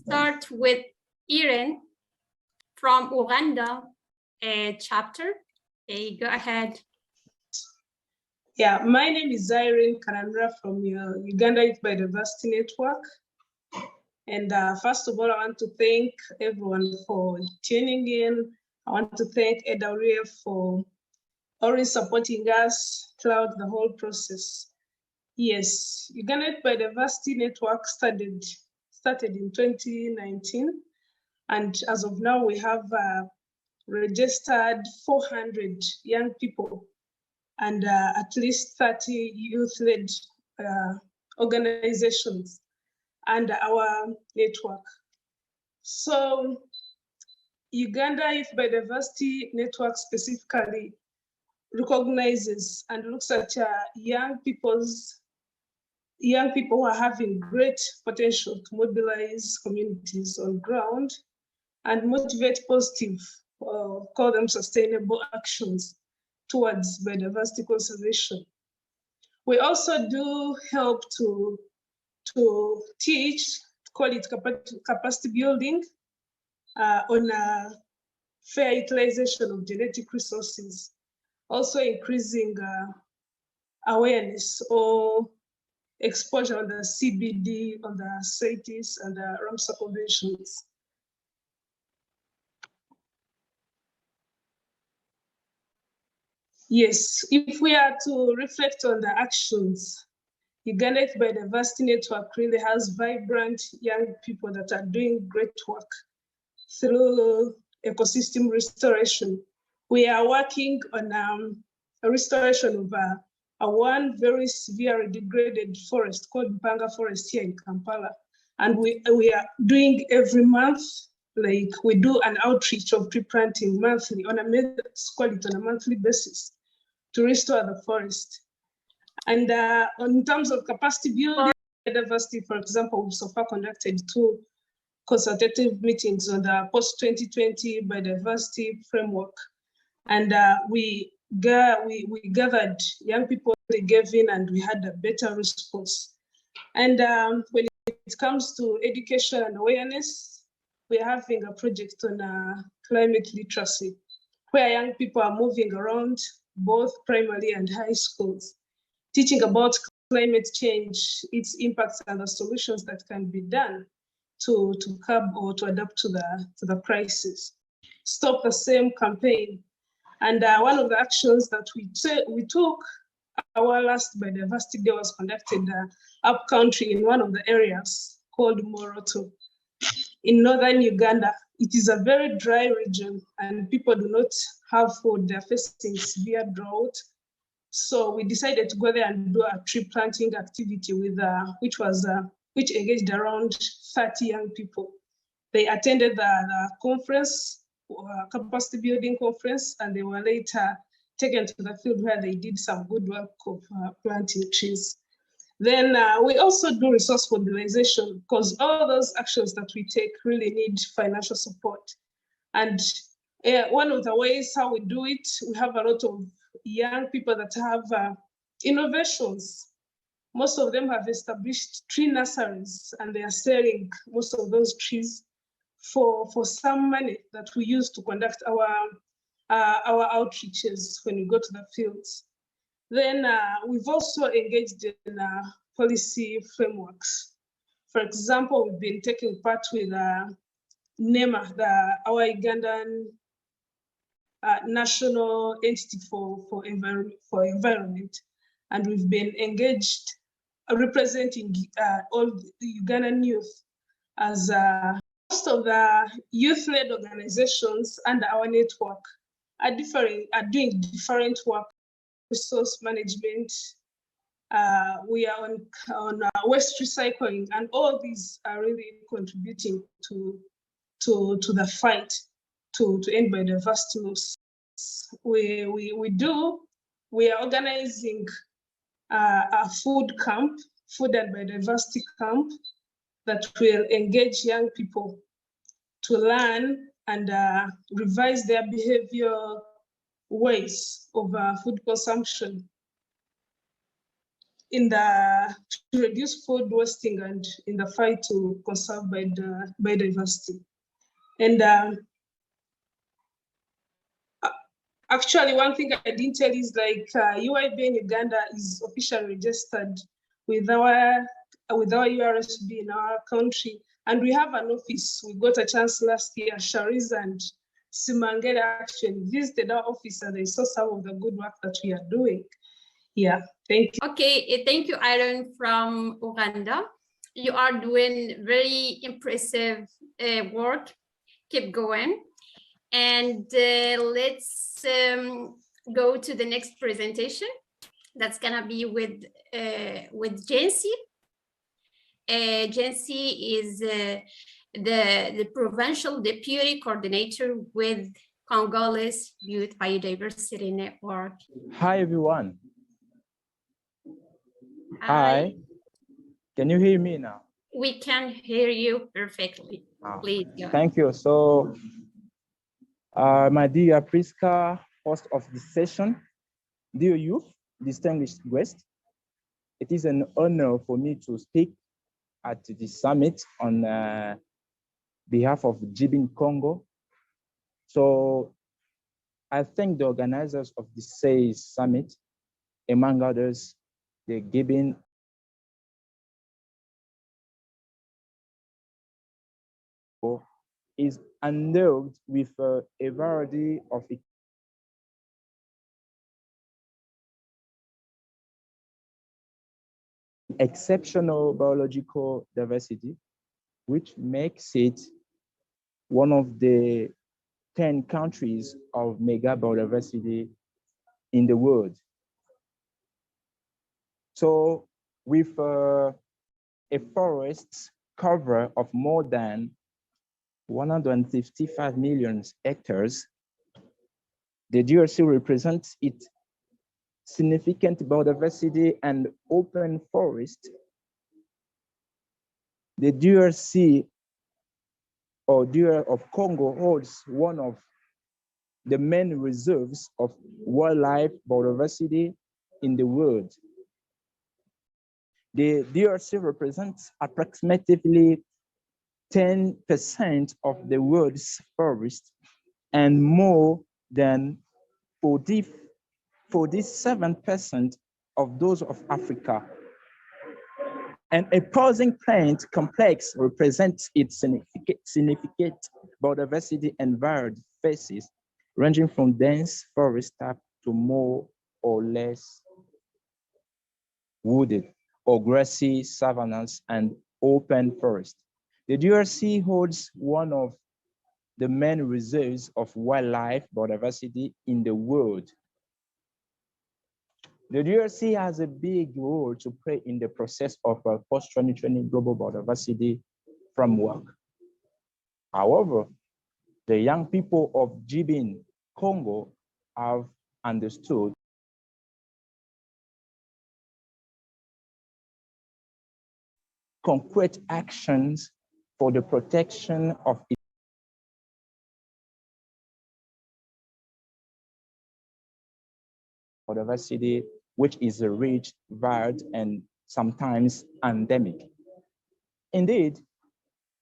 start with Irene from Uganda chapter. Okay, go ahead. Yeah, my name is Irene Karandra from Uganda Youth Biodiversity Network. And first of all, I want to thank everyone for tuning in. I want to thank AWF for always supporting us throughout the whole process. Yes, Uganda Youth Biodiversity Network started in 2019. And as of now, we have registered 400 young people and at least 30 youth-led organizations under our network. So Uganda Youth Biodiversity Network specifically recognizes and looks at young people who are having great potential to mobilize communities on ground and motivate positive, call them sustainable actions towards biodiversity conservation. We also do help to teach, call it capacity building on fair utilization of genetic resources, also increasing awareness or exposure on the CBD, on the CITES and the Ramsar conventions. Yes, if we are to reflect on the actions, Uganda Youth Biodiversity Network really has vibrant young people that are doing great work through ecosystem restoration. We are working on a restoration of a one very severely degraded forest called Mpanga Forest here in Kampala. And we are doing every month, like we do an outreach of tree planting monthly on a monthly basis to restore the forest. And in terms of capacity building, biodiversity, for example, we've so far conducted 2 consultative meetings on the post-2020 biodiversity framework. And we gathered young people, they gave in and we had a better response. And when it comes to education and awareness, we're having a project on climate literacy, where young people are moving around both primary and high schools, teaching about climate change, its impacts and the solutions that can be done to curb or to adapt to the crisis. Stop the Same campaign. And one of the actions that we took, our last biodiversity day was conducted up country in one of the areas called Moroto in northern Uganda. It is a very dry region and people do not have food. They're facing severe drought. So we decided to go there and do a tree planting activity with which engaged around 30 young people. They attended the conference, capacity building conference, and they were later taken to the field where they did some good work of planting trees. Then we also do resource mobilization, because all those actions that we take really need financial support. And one of the ways how we do it, we have a lot of young people that have innovations. Most of them have established tree nurseries and they are selling most of those trees for some money that we use to conduct our outreaches when we go to the fields. Then we've also engaged in policy frameworks. For example, we've been taking part with NEMA, our Ugandan national entity for environment, and we've been engaged representing all the Ugandan youth as most of the youth-led organizations under our network are doing different work, resource management. We are on waste recycling, and all these are really contributing to the fight to end biodiversity loss. We are organizing a food and biodiversity camp that will engage young people to learn and revise their behavioral ways of food consumption. to reduce food wasting and in the fight to conserve biodiversity. And actually, one thing I didn't tell is like UIB in Uganda is officially registered with our URSB in our country, and we have an office. We got a chance last year. Shariz and Simangere actually visited our office, and they saw some of the good work that we are doing. Yeah, thank you. Okay, thank you, Aaron from Uganda. You are doing very impressive work. Keep going. And let's go to the next presentation. That's gonna be with Jancy. Jancy is the provincial deputy coordinator with Congolese Youth Biodiversity Network. Hi, everyone. Hi. Can you hear me now? We can hear you perfectly. Please go. Thank you. So, my dear Priska, host of this session, dear youth, distinguished guests, it is an honor for me to speak at this summit on behalf of Jibin Congo. So, I thank the organizers of this summit, among others, the Gibin is endowed with a variety of exceptional biological diversity, which makes it one of the 10 countries of mega biodiversity in the world. So with a forest cover of more than 155 million hectares, the DRC represents its significant biodiversity and open forest. The DRC or DR of Congo holds one of the main reserves of wildlife biodiversity in the world. The DRC represents approximately 10% of the world's forest and more than 47% of those of Africa. And a housing plant complex represents its significant biodiversity and varied species, ranging from dense forest type to more or less wooded or grassy savannas and open forest. The DRC holds one of the main reserves of wildlife biodiversity in the world. The DRC has a big role to play in the process of a post-2020 global biodiversity framework. However, the young people of Jibin, Congo have understood concrete actions for the protection of its biodiversity, which is rich, varied, and sometimes endemic. Indeed,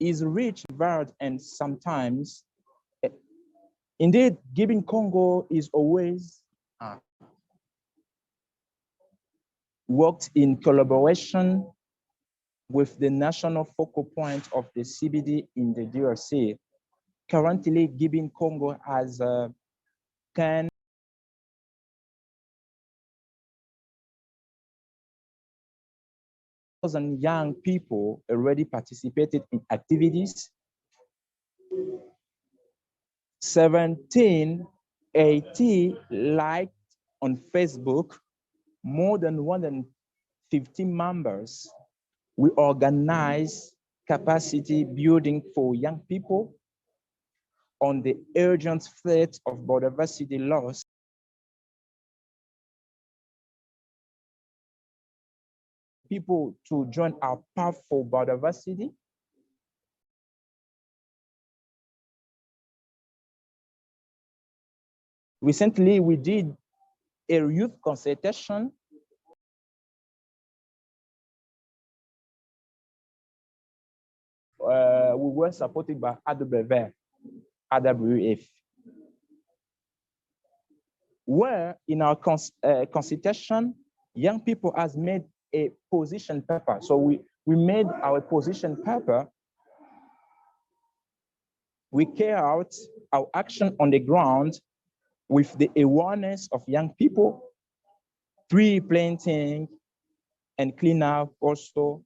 is rich, varied, and sometimes, indeed, Gibin Congo is always worked in collaboration with the national focal point of the CBD in the DRC. Currently, Gibin Congo has 10 young people already participated in activities. 1780 liked on Facebook, more than 150 members. We organize capacity building for young people on the urgent threat of biodiversity loss. People to join our path for biodiversity. Recently, we did a youth consultation we were supported by AWF, where in our consultation, young people has made a position paper. So we made our position paper. We carry out our action on the ground with the awareness of young people, tree planting and cleanup also.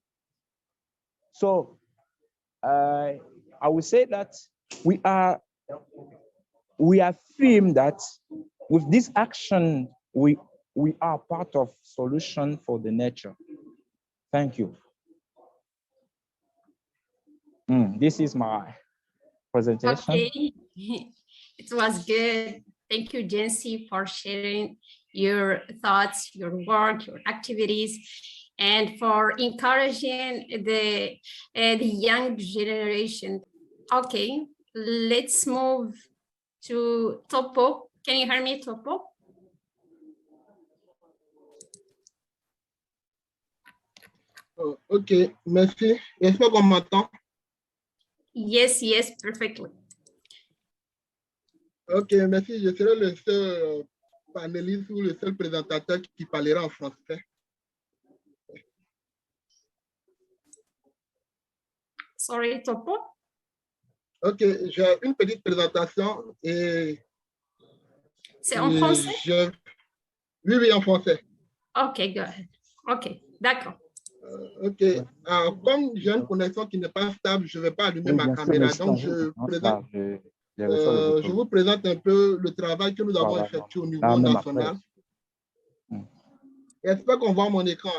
So I would say that we affirm that with this action, we are part of solution for the nature. Thank you. This is my presentation. Okay, it was good. Thank you, Jency, for sharing your thoughts, your work, your activities, and for encouraging the young generation. Okay, let's move to Topo. Can you hear me, Topo? Oh, ok, merci. J'espère qu'on m'entend. Yes, yes, perfectly. Ok, merci. Je serai le seul panéliste ou le seul présentateur qui parlera en français. Sorry, Topo. Ok, j'ai une petite présentation et... C'est en français? Oui, oui, en français. Ok, go ahead. Ok, d'accord. Ok, comme j'ai une connexion qui n'est pas stable, je ne vais pas allumer ma caméra. Donc, je vous présente un peu le travail que nous avons effectué au niveau national. J'espère qu'on voit mon écran.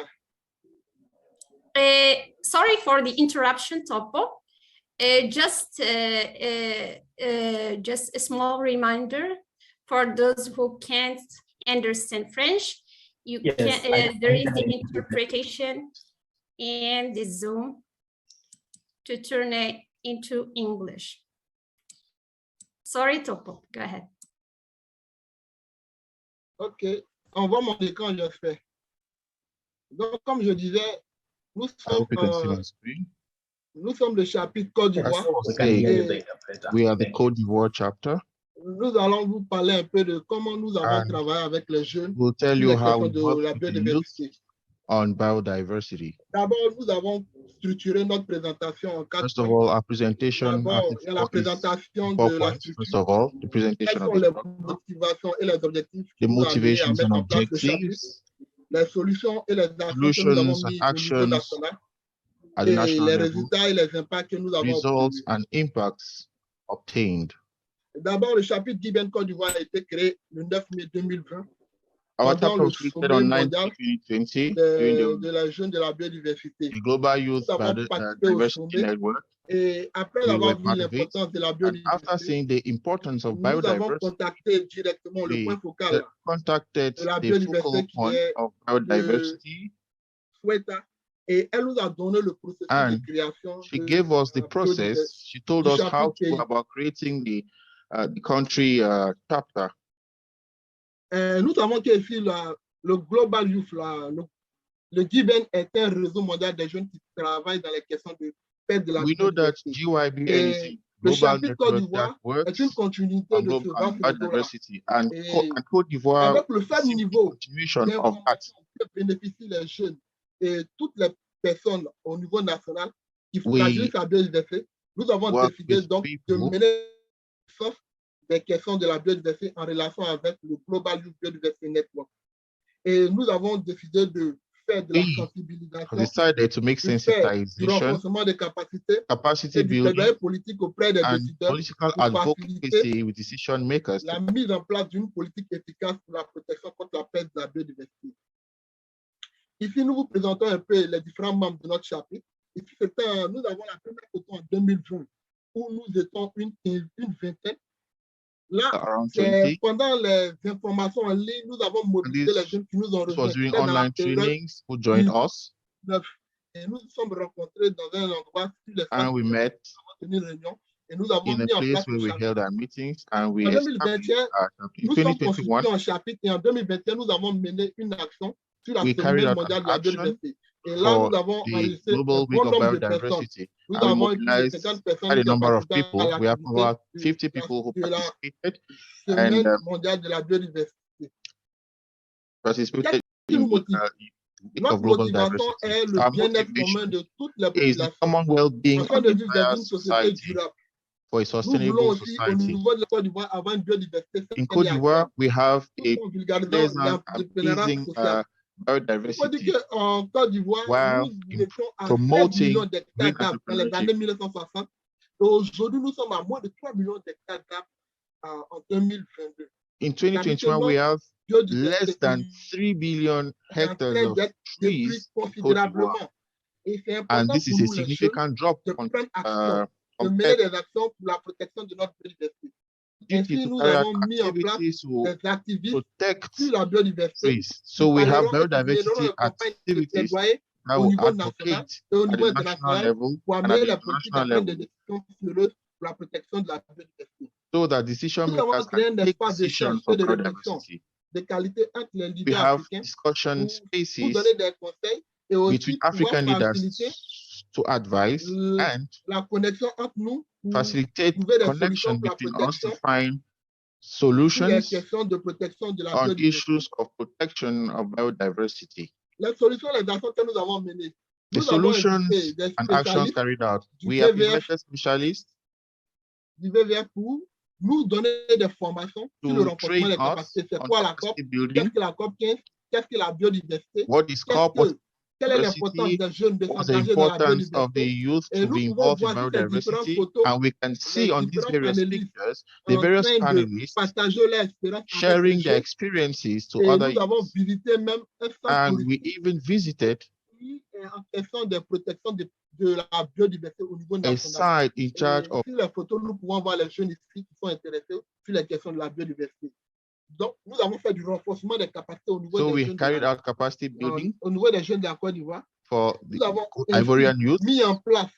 Sorry for the interruption, Topo. Just a small reminder for those who can't understand French. You can. There is the interpretation and the Zoom to turn it into English. Sorry, Topo. Go ahead. Ok, on voit mon écran, j'espère. Donc, comme je disais, nous sommes le chapitre Côte d'Ivoire. We are the Côte d'Ivoire chapter. Nous allons vous parler un peu de comment nous avons travaillé avec les jeunes. We'll tell you how we de work la with the youth biodiversité. on biodiversity. D'abord, nous avons structuré notre présentation en 4 First of all, our presentation D'abord, il y a la is présentation 4 de la points. structure. First of all, the presentation Quelles of sont the les structure, motivations et les objectifs the qui nous ont amenés à motivations mettre and en place le chapitre, objectives, les solutions et les actions que nous avons solutions and mises au niveau actions national at the et national les level, résultats et les impacts que nous avons results obtenus. and impacts obtained. D'abord, le chapitre Guibène Côte d'Ivoire a été créé le 9 mai 2020 Our pendant chapter le was created sommet on 9 mondial 2020 during de la jeune de la biodiversité. the Global Youth Nous avons participé au Diversity sommet Network. et après We avoir were vu part of it. l'importance de la And after biodiversité, seeing the importance of nous avons biodiversity, contacté directement le point we focal contacted de la the focal biodiversité qui point est of biodiversity, Sweta, et elle nous a donné le processus and de création she gave us the process. She told us how to go about creating the country chapter. Nous savons que ici, le Global Youth, le GIBN est un réseau mondial des jeunes qui travaillent dans les questions de perte de la We know that biodiversité. GYBN is a Le global chapitre Côte network that d'Ivoire works est une continuité on de ce vaste réseau-là. biodiversity, and Et Côte d'Ivoire avec le is faible simply niveau continuation of that. d'information que bénéficient les jeunes et toutes les personnes au niveau national qui fragilisent la biodiversité, nous avons décidé donc de mener des questions de la biodiversité en relation avec le Global Youth Biodiversity Network. Et nous avons décidé de faire de la sensibilisation, Decided to make du renforcement des capacités, et du plaidoyer politique auprès des décideurs political pour faciliter advocacy with decision makers la mise en place d'une politique efficace pour la protection contre la perte de la biodiversité. Ici, nous vous présentons un peu les différents membres de notre chapitre. Ici, nous avons la première photo en 2020 où nous étions une vingtaine. Là, pendant les informations en ligne, nous avons mobilisé les jeunes qui nous ont rejoints. During online trainings, who joined us. Et nous nous sommes rencontrés dans un endroit sur les and we met une réunion, et nous avons in a mis en place place where we held our meetings, and we en established 2021, nous sommes constitués en chapitre, et en 2021, nous avons mené une action sur la Semaine mondiale de la biodiversité. Et là, for nous avons the enregistré un Global Week bon of nombre de personnes. Biodiversity. Nous And we avons eu plus de mobilized 50 personnes quite a qui ont number of participé à people. We have l'activité over 50 de people who la participated Semaine and mondiale de la biodiversité. participated Qu'est-ce qui nous in the motive? Week of Notre Global motivation Diversity. est le Our bien-être commun motivation de toute la is the population, common well-being afin of de the vivre dans entire une société society durable. for a Nous voulons sustainable aussi, au society. niveau de la Côte d'Ivoire, avoir une biodiversité In saine Côte et d'Ivoire, agréable, we have tout a en vulgarisant pleasant and l'entrepreneuriat pleasing social. Il faut dire biodiversity qu'en Côte d'Ivoire, while nous étions à 7 promoting millions d'hectares green d'arbres dans les entrepreneurship. années 1960. Et aujourd'hui, nous sommes à moins de 3 millions d'hectares d'arbres en 2022. In 2021, we have less than 3 billion est en hectares train of d'être détruite trees in Côte d'Ivoire. considérablement. Et c'est And important this pour is a nous, les jeunes, significant drop de prendre action, de mener compared des actions pour la protection de notre biodiversité. duty Ainsi, to nous carry out avons mis en place activities to des activistes protect sur la biodiversité. trees. So we have Nous mènerons biodiversity une campagne de activities plaidoyer that au will niveau national advocate et au at niveau the national international level pour and at amener the les politiques à international prendre des level décisions sérieuses pour la protection de la biodiversité. so that decision Nous avons makers créé can un take espace d'échange decisions et for de réflexion biodiversity. de qualité entre les We leaders have africains discussion pour spaces donner des conseils et between aussi pouvoir African faciliter leaders to advise and la connexion entre nous pour facilitate trouver des connection solutions pour la between us to protection find sur les solutions questions de protection de la on biodiversité. issues of protection of biodiversity. Les solutions, les actions que nous avons menées. The Nous avons solutions invité des and actions spécialistes carried out. du We have WWF invited specialists pour nous donner des formations sur le to renforcement train des us capacités. C'est on quoi la COP? capacity Qu'est-ce building. que la COP 15? Qu'est-ce que la biodiversité? What is COP? Quelle est l'importance Biodiversity? des jeunes de What's the s'engager dans la importance of the biodiversité? youth Et to nous be pouvons involved in voir sur ces différentes biodiversity? photos And we can les see on these différents various panélistes pictures the en various train de panelists partager leur expérience avec les sharing their jeunes. experiences to Et other nous avons youth. visité même un centre And we touristique even visited qui est en question de protection de la biodiversité au niveau a national. site in charge Et of. sur les photos, nous pouvons voir les jeunes ici qui sont intéressés sur les questions de la biodiversité. Donc, nous avons fait du renforcement des capacités au niveau So des we jeunes carried out capacity building au niveau des jeunes de la Côte d'Ivoire. for Nous the avons Ivorian youth. mis en place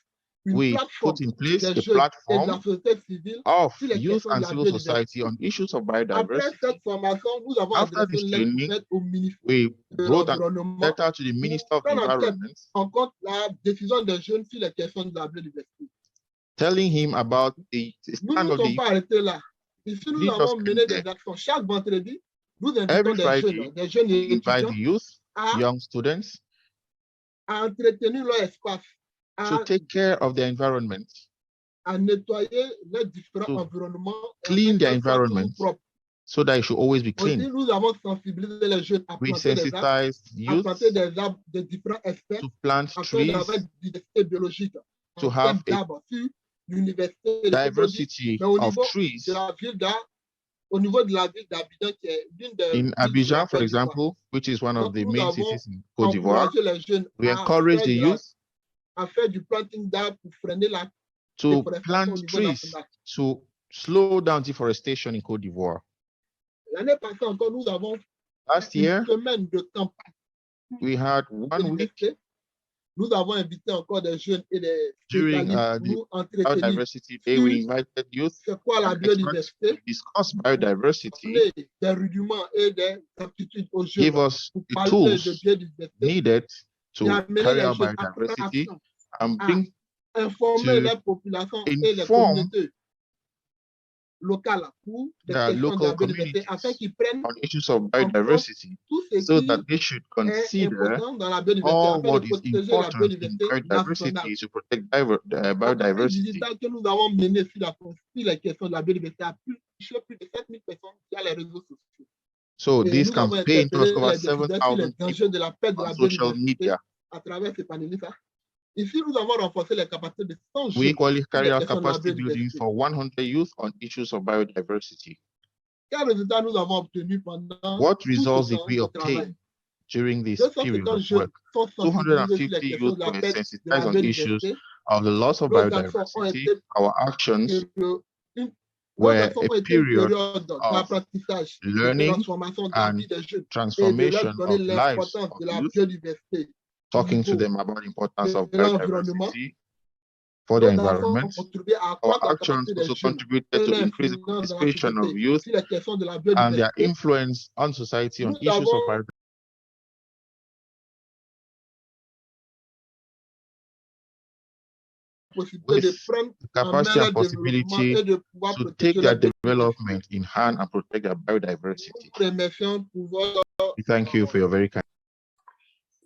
une We plateforme put in place des a jeunes et de platform la société civile of sur les youth questions de and la civil society biodiversité. on issues of Après biodiversity. cette formation, nous avons After adressé this une lettre training, ouverte au ministre we de wrote a l'Environnement letter to the Minister of pour prendre Environment en compte la décision des jeunes sur les questions de la biodiversité. telling him about the Nous stand ne of sommes the pas arrêtés là. Ici, nous didn't just avons end mené there. des actions. Chaque vendredi, nous Every invitons Friday, des jeunes we invite étudiants the youth, à young students, entretenir leur espace, to take care of their environment, à nettoyer les différents to environnements et clean their afin qu'elles soient toujours environment propres. so that it should always be Aussi, clean. nous avons sensibilisé les jeunes à We planter des arbres, sensitize à youth planter des arbres de différents espèces to plant afin d'avoir trees, une diversité biologique to en have termes a d'arbres sur l'université de Colombie, diversity mais au of niveau trees. de la ville au niveau de la ville d'Abidjan, qui est l'une des In villes de la Abidjan, for Côte d'Ivoire. example, which is one of Donc, the nous main avons cities in Côte d'Ivoire, encouragé les jeunes we encourage the youth à faire du planting d'arbres pour freiner la to déforestation plant au niveau trees national. to slow down deforestation in Côte d'Ivoire. L'année passée encore, nous avons Last une year, semaine de campagne. we had 1 week Nous avons invité encore des jeunes et des during spécialistes the pour entretenir Biodiversity Day. We invited youth c'est quoi la and experts biodiversité, to discuss biodiversity, donner des rudiments et des aptitudes aux jeunes give us pour the parler tools de biodiversité needed et to amener carry les out jeunes à prendre biodiversity action, and à bring informer to les populations et les inform communautés locales pour des the questions de local la biodiversité afin communities qu'ils prennent on issues of en compte biodiversity tout ce so qui that they should est consider important dans la biodiversité all afin what de is protéger la important in biodiversité nationale. biodiversity to protect La campagne biodiversity. digitale que nous avons menée sur les questions de la biodiversité a touché plus de 7000 personnes via les réseaux sociaux. So Et this nous avons campaign interpellé touched over les décideurs sur les 7,000 dangers people de la perte de on la social biodiversité media. à travers ces panélistes. Ici, nous avons renforcé les capacités de 100 We jeunes equally sur carry les out questions de la capacity building biodiversité. for 100 youth on issues of biodiversity. Quels résultats nous avons obtenus pendant What tout results ce did temps we de obtain travail? during this period 250 of jeunes work? sont sensibilisés sur les 250 questions youth de la were perte de sensitized la on issues biodiversité. of the loss of Nos actions ont biodiversity. été Our actions nos were actions a ont été une period période of d'apprentissage, de learning transformation de la and vie des jeunes et de transformation leur donner of lives l'importance of de la youth, biodiversité au talking to niveau them about the importance of de l'environnement. biodiversity for the Nos actions environment. ont contribué à Our accroître la actions capacité des also jeunes contributed et to leur increase the influence dans la participation of société youth sur les questions de la and their biodiversité. influence on society on Nous issues of avons biodiversity. with the capacity and possibility to take their development in hand and protect their biodiversity. We thank you for your very kind.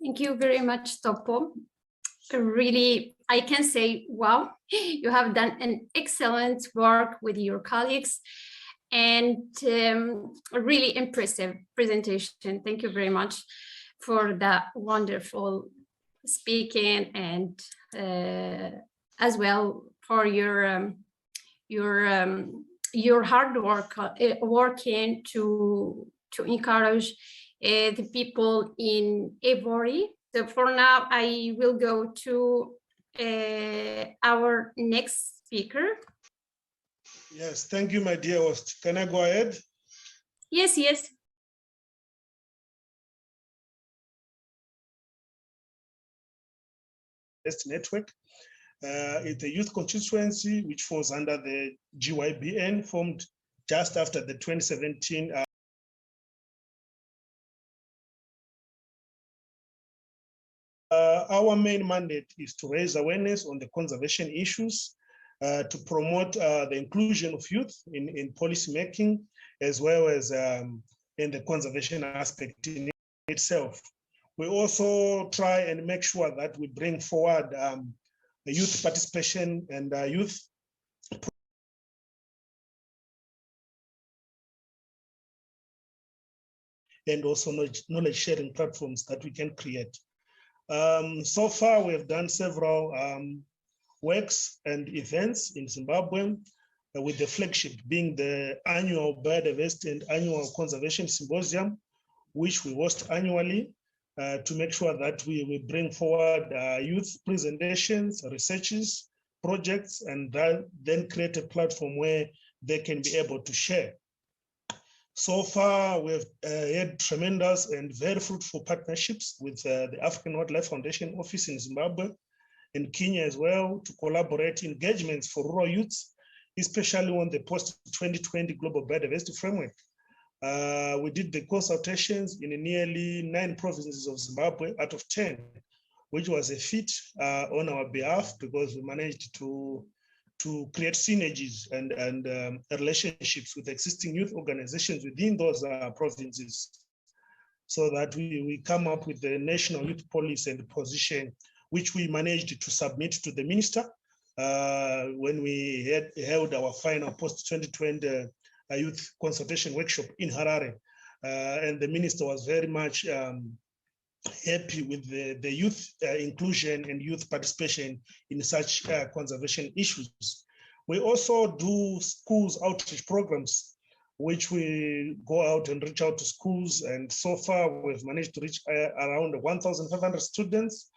Thank you very much, Topo. Really, I can say, wow, you have done an excellent work with your colleagues and a really impressive presentation. Thank you very much for the wonderful speaking and as well for your hard work working to encourage the people in Ivory. So for now, I will go to our next speaker. Yes, thank you, my dear host. Can I go ahead? Yes, yes. Network. It's a youth constituency which falls under the GYBN, formed just after the 2017 our main mandate is to raise awareness on the conservation issues, to promote the inclusion of youth in policy making, as well as in the conservation aspect in itself. We also try and make sure that we bring forward the youth participation and youth and also knowledge sharing platforms that we can create. So far, we have done several works and events in Zimbabwe, with the flagship being the annual Biodiversity and annual Conservation Symposium, which we host annually to make sure that we bring forward youth presentations, researches, projects, and then create a platform where they can be able to share. So far, we've had tremendous and very fruitful partnerships with the African Wildlife Foundation office in Zimbabwe and Kenya as well, to collaborate engagements for rural youths, especially on the post-2020 Global Biodiversity Framework. We did the consultations in nearly 9 provinces of Zimbabwe out of 10, which was a feat on our behalf, because we managed to create synergies and relationships with existing youth organizations within those provinces, so that we come up with the national youth policy and position, which we managed to submit to the minister when we held our final post-2020 youth consultation workshop in Harare. And the minister was very much happy with the youth inclusion and youth participation in such conservation issues. We also do schools outreach programs, which we go out and reach out to schools. And so far, we've managed to reach around 1,500 students.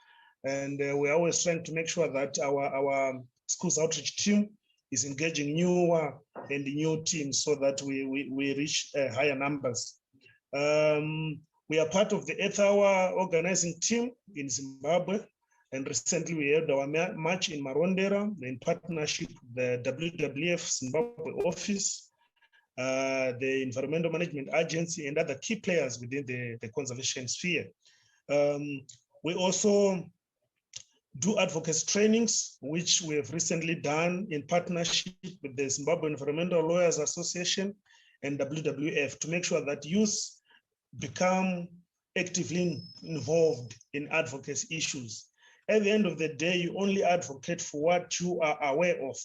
And we're always trying to make sure that our schools outreach team is engaging newer and new teams so that we reach higher numbers. We are part of the 8th Hour organizing team in Zimbabwe, and recently we held our march in Marondera in partnership with the WWF Zimbabwe office, the Environmental Management Agency, and other key players within the conservation sphere. We also do advocacy trainings, which we have recently done in partnership with the Zimbabwe Environmental Lawyers Association and WWF, to make sure that youth become actively involved in advocacy issues. At the end of the day, you only advocate for what you are aware of.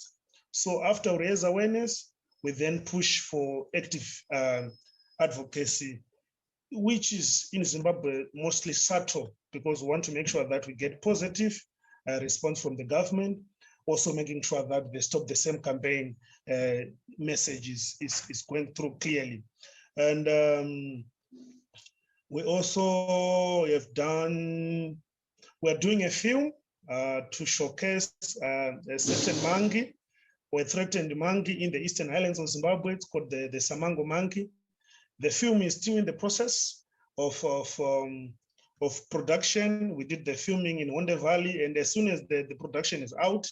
So after we raise awareness, we then push for active advocacy, which is in Zimbabwe mostly subtle, because we want to make sure that we get positive response from the government, also making sure that the Stop the Same campaign message is going through clearly. And we also have done, we're doing a film to showcase a certain monkey, or a threatened monkey in the Eastern Highlands of Zimbabwe. It's called the Samango monkey. The film is still in the process of production. We did the filming in Wonde Valley, and as soon as the production is out,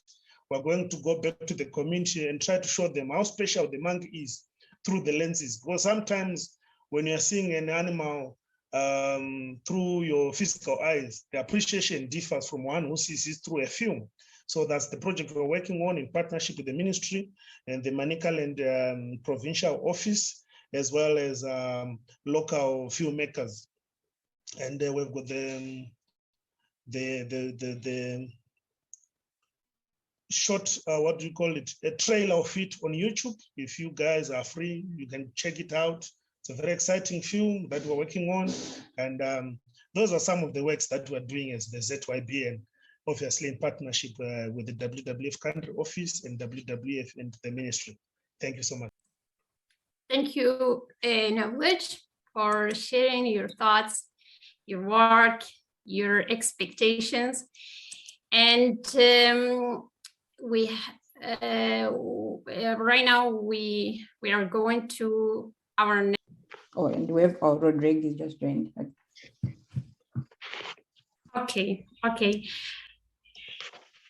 we're going to go back to the community and try to show them how special the monkey is through the lenses. Because sometimes when you're seeing an animal through your physical eyes, the appreciation differs from one who sees it through a film. So that's the project we're working on in partnership with the ministry and the Manicaland provincial office, as well as local filmmakers. And we've got the short, what do you call it? A trailer of it on YouTube. If you guys are free, you can check it out. It's a very exciting film that we're working on. And those are some of the works that we're doing as the ZYBN, obviously in partnership with the WWF country office and WWF and the ministry. Thank you so much. Thank you, Nawaj, for sharing your thoughts, your work, your expectations. And we right now we are going to our next. Oh, and we have Rodriguez just joined. Okay.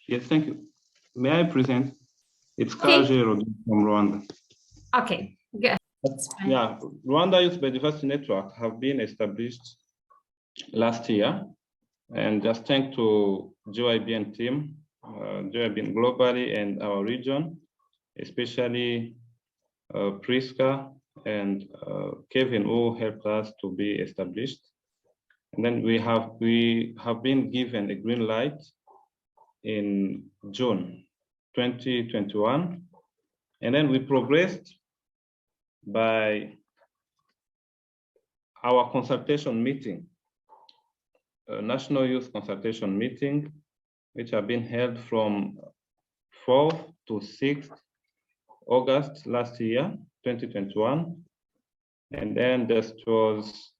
Yes, thank you. May I present? It's Kaje from Rwanda. Okay, good. Yeah, Rwanda Youth Biodiversity Network have been established last year, and just thanks to GYBN team, GYBN globally and our region, especially Priska and Kevin who helped us to be established. And then we have been given a green light in June 2021, and then we progressed by our consultation meeting, National Youth Consultation Meeting, which have been held from 4th to 6th August last year, 2021. And then this was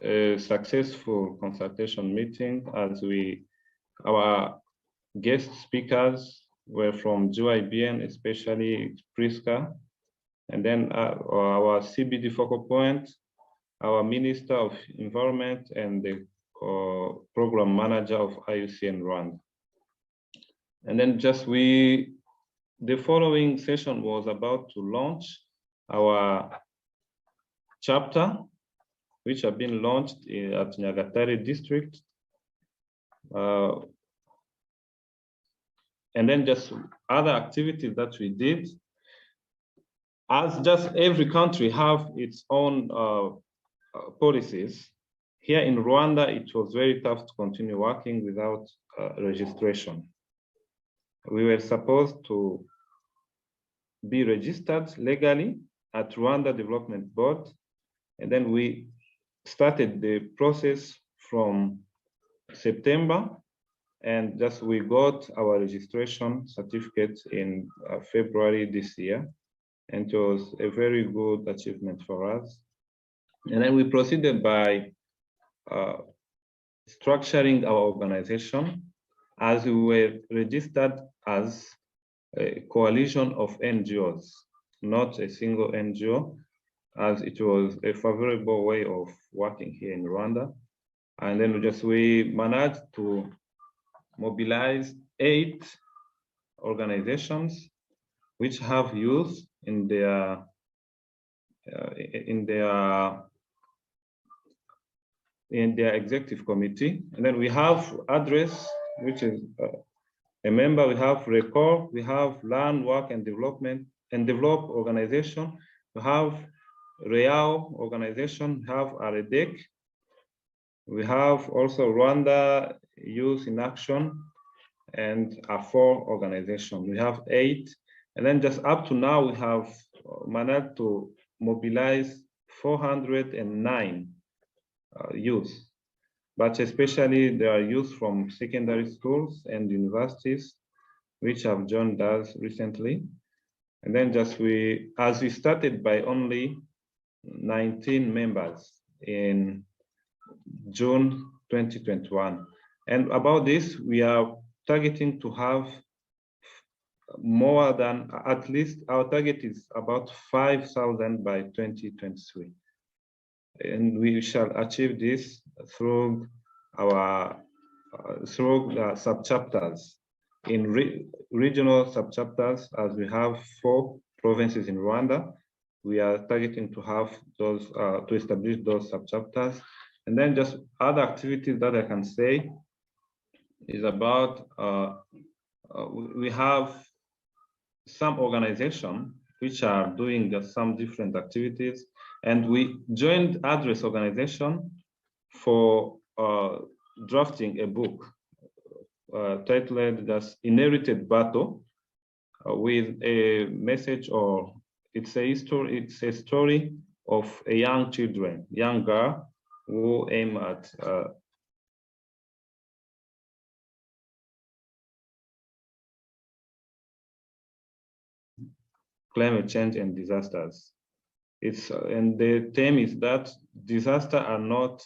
a successful consultation meeting as our guest speakers were from GYBN, especially Priska, and then our CBD focal point, our Minister of Environment, and the program manager of IUCN Rwanda. And then the following session was about to launch our chapter, which have been launched at Nyagatare district. And then just other activities that we did. As just every country have its own policies, here in Rwanda, it was very tough to continue working without registration. We were supposed to be registered legally at Rwanda Development Board, and then we started the process from September, and just we got our registration certificate in February this year. And it was a very good achievement for us. And then we proceeded by structuring our organization as we were registered as a coalition of NGOs, not a single NGO, as it was a favorable way of working here in Rwanda. And then we managed to mobilize 8 organizations which have youth in their executive committee. And then we have address, which is a member. We have RECOR, we have Learn, Work and Development and Develop organization. We have REAL organization, we have AREDEC. We have also Rwanda Youth in Action and A4 organization. We have 8. And then just up to now, we have managed to mobilize 409 youth, but especially there are youth from secondary schools and universities, which have joined us recently. And then as we started by only 19 members in June 2021. And about this, we are targeting to have more than, at least our target is about 5,000 by 2023. And we shall achieve this through our sub-chapters in regional sub-chapters, as we have 4 provinces in Rwanda. We are targeting to have those, to establish those sub-chapters. And then just other activities that I can say is about we have some organizations which are doing some different activities, and we joined Address organization for drafting a book titled as Inherited Battle, with a message, or it's a story of a young girl who aim at climate change and disasters. And the theme is that disasters are not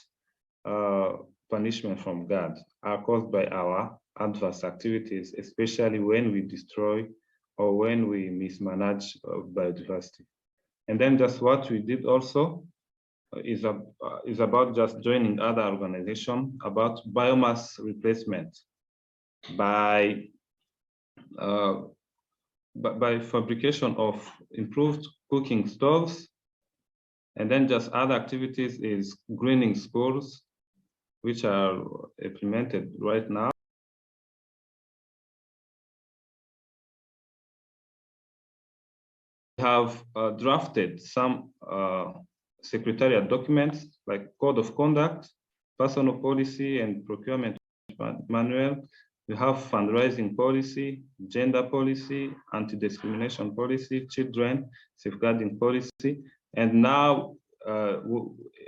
punishment from God, are caused by our adverse activities, especially when we destroy or when we mismanage biodiversity. And then just what we did also is about just joining other organizations about biomass replacement by fabrication of improved cooking stoves. And then just other activities is greening schools, which are implemented right now. We have drafted some secretariat documents like code of conduct, personal policy and procurement manual. We have fundraising policy, gender policy, anti-discrimination policy, children safeguarding policy, and now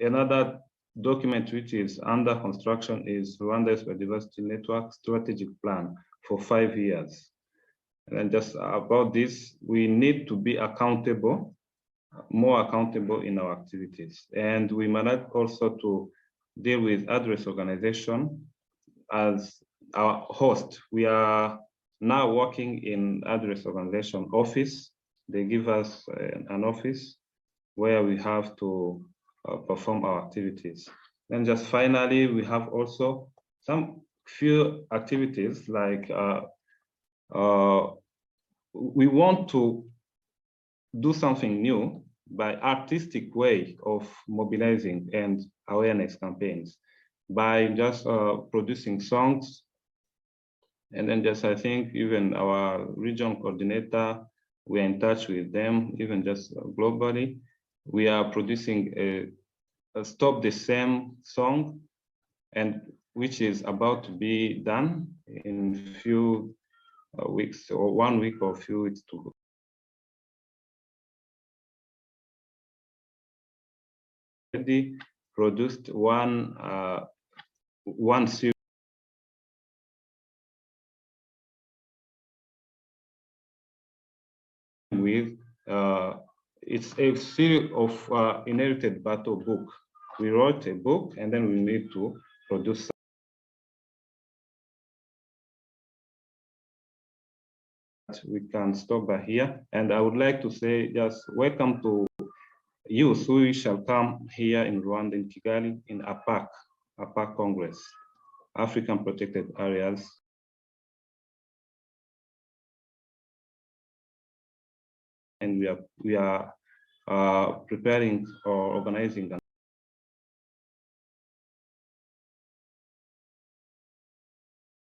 another document which is under construction is Rwanda's Biodiversity Network Strategic Plan for 5 years. And just about this, we need to be accountable, more accountable in our activities. And we manage also to deal with Address organization as our host. We are now working in Address organization office. They give us an office where we have to perform our activities. And just finally, we have also some few activities like we want to do something new by artistic way of mobilizing and awareness campaigns, by just producing songs. And then just, I think even our region coordinator, we're in touch with them, even just globally. We are producing a Stop the Same song, and which is about to be done in few weeks, or 1 week or few weeks to go. Already produced one series with it's a series of inherited battle book. We wrote a book and then we need to produce. We can stop by here, and I would like to say just welcome to youth who shall come here in Rwanda, in Kigali, in APAC Congress, African Protected Areas. And we are preparing or organizing an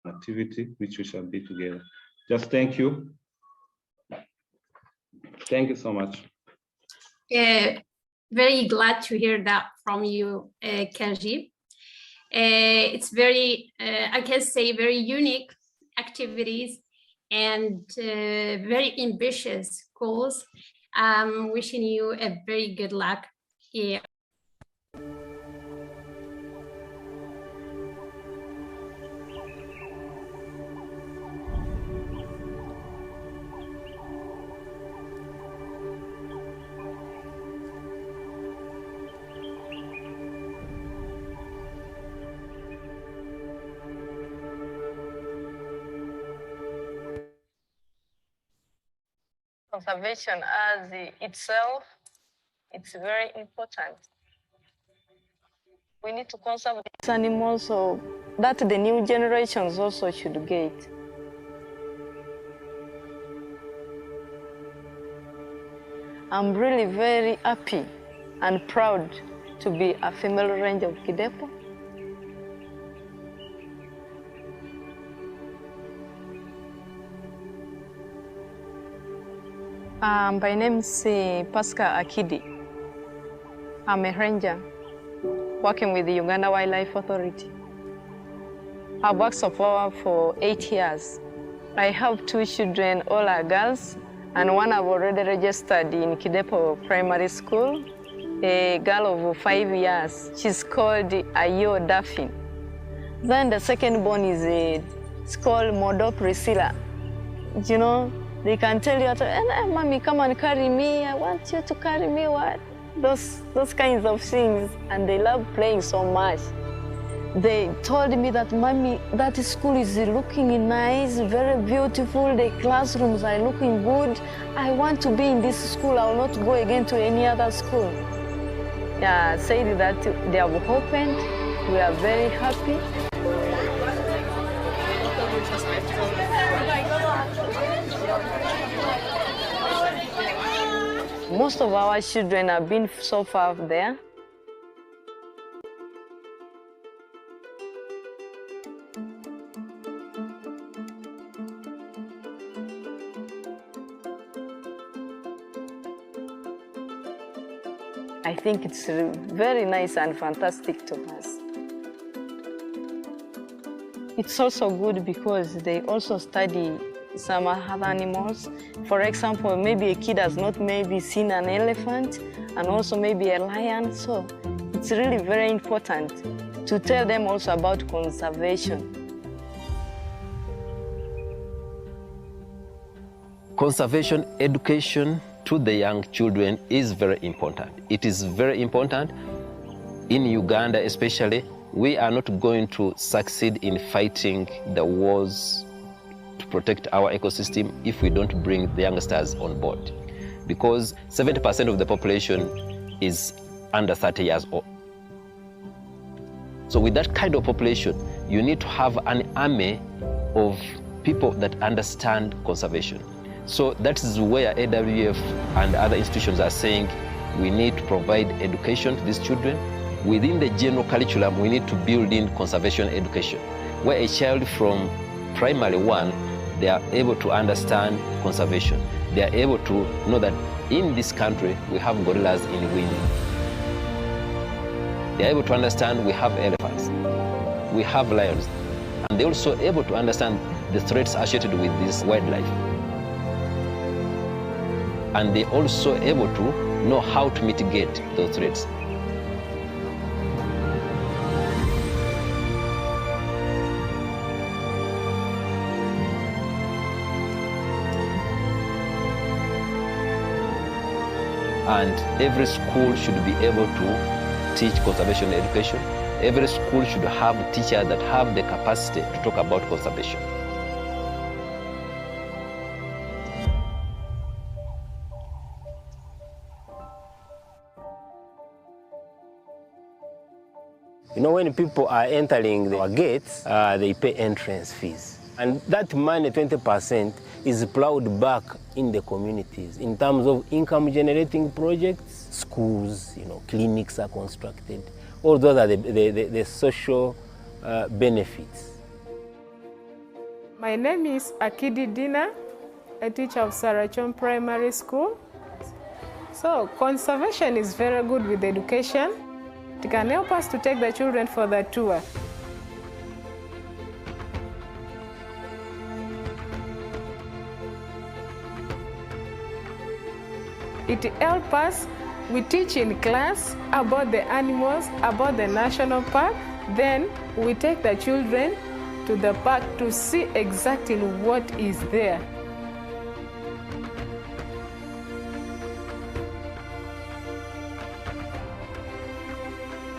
activity which we shall be together. Just thank you. Thank you so much. Very glad to hear that from you, Kenji. It's very, I can say, very unique activities and very ambitious goals. I'm wishing you a very good luck here. Conservation as itself, it's very important. We need to conserve these animals so that the new generations also should get. I'm really very happy and proud to be a female ranger of Kidepo. My name is Pascal Akidi. I'm a ranger working with the Uganda Wildlife Authority. I've worked so far for 8 years. I have 2 children, all are girls, and one I've already registered in Kidepo Primary School, a girl of 5 years. She's called Ayo Daphne. Then the second born is it's called Modo Priscilla. You know, they can tell you, hey, mommy, come and carry me. I want you to carry me. What? Those kinds of things. And they love playing so much. They told me that, mommy, that school is looking nice, very beautiful. The classrooms are looking good. I want to be in this school. I will not go again to any other school. Yeah, said that they have opened. We are very happy. Most of our children have been so far there. I think it's very nice and fantastic to us. It's also good because they also study some other animals. For example, maybe a kid has not maybe seen an elephant and also maybe a lion. So it's really very important to tell them also about conservation. Conservation education to the young children is very important. It is very important in Uganda especially. We are not going to succeed in fighting the wars to protect our ecosystem if we don't bring the youngsters on board, because 70% of the population is under 30 years old. So with that kind of population, you need to have an army of people that understand conservation. So that is where AWF and other institutions are saying we need to provide education to these children. Within the general curriculum, we need to build in conservation education, where a child from primary 1, they are able to understand conservation. They are able to know that in this country, we have gorillas in Winnie. They are able to understand we have elephants, we have lions, and they're also able to understand the threats associated with this wildlife. And they're also able to know how to mitigate those threats. And every school should be able to teach conservation education. Every school should have teachers that have the capacity to talk about conservation. You know, when people are entering our gates, they pay entrance fees. And that money, 20%, is plowed back in the communities in terms of income generating projects. Schools, you know, clinics are constructed. All those are the social benefits. My name is Akidi Dina, a teacher of Sarachon Primary School. So conservation is very good with education. It can help us to take the children for the tour. It helps us, we teach in class about the animals, about the national park. Then we take the children to the park to see exactly what is there.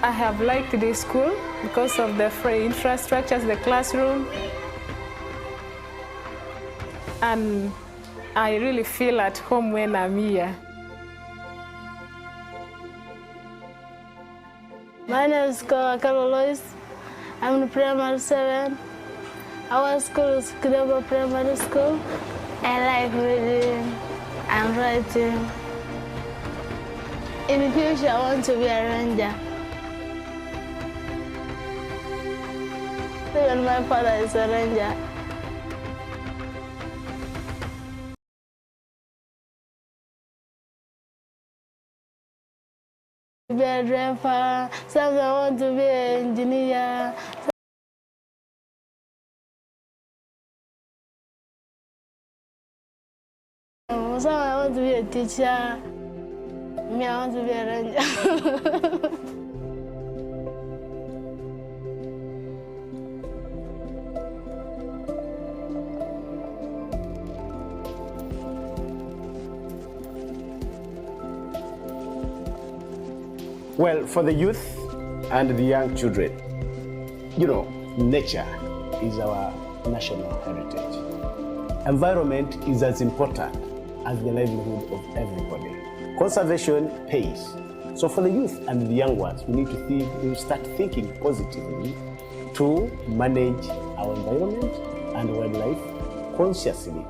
I have liked this school because of the free infrastructures, the classroom, and I really feel at home when I'm here. My name is Carol Lois. I'm in primary 7. Our school is Kidepo Primary School. I like reading and writing. In the future, I want to be a ranger. Even my father is a ranger. be a driver, some I want to be an engineer. Some I want to be a teacher. Me, I want to be a ranger. Well, for the youth and the young children, you know, nature is our national heritage. Environment is as important as the livelihood of everybody. Conservation pays. So for the youth and the young ones, we need to start thinking positively to manage our environment and wildlife consciously.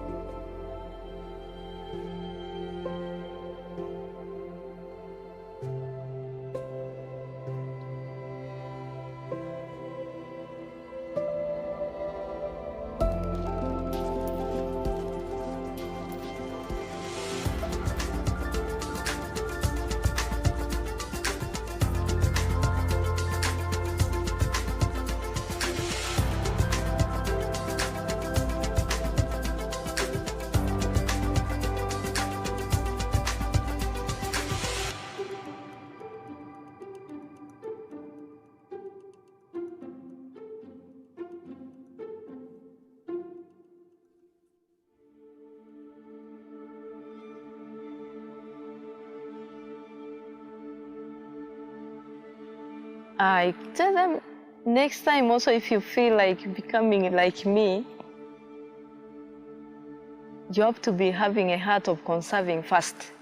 I tell them next time also, if you feel like becoming like me, you have to be having a heart of conserving first.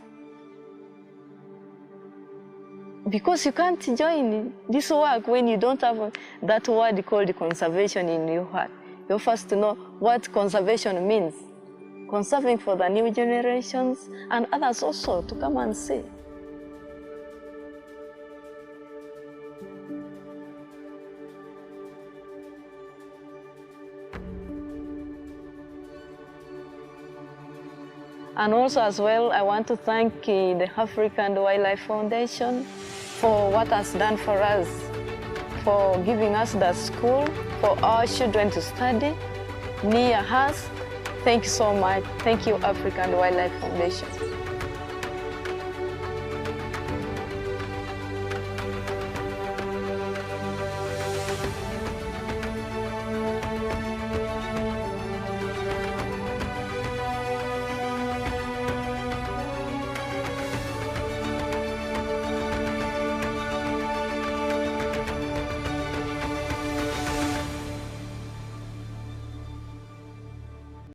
Because you can't join this work when you don't have that word called conservation in your heart. You first to know what conservation means. Conserving for the new generations and others also to come and see. And also as well, I want to thank the African Wildlife Foundation for what has done for us, for giving us the school for our children to study near us. Thank you so much. Thank you, African Wildlife Foundation.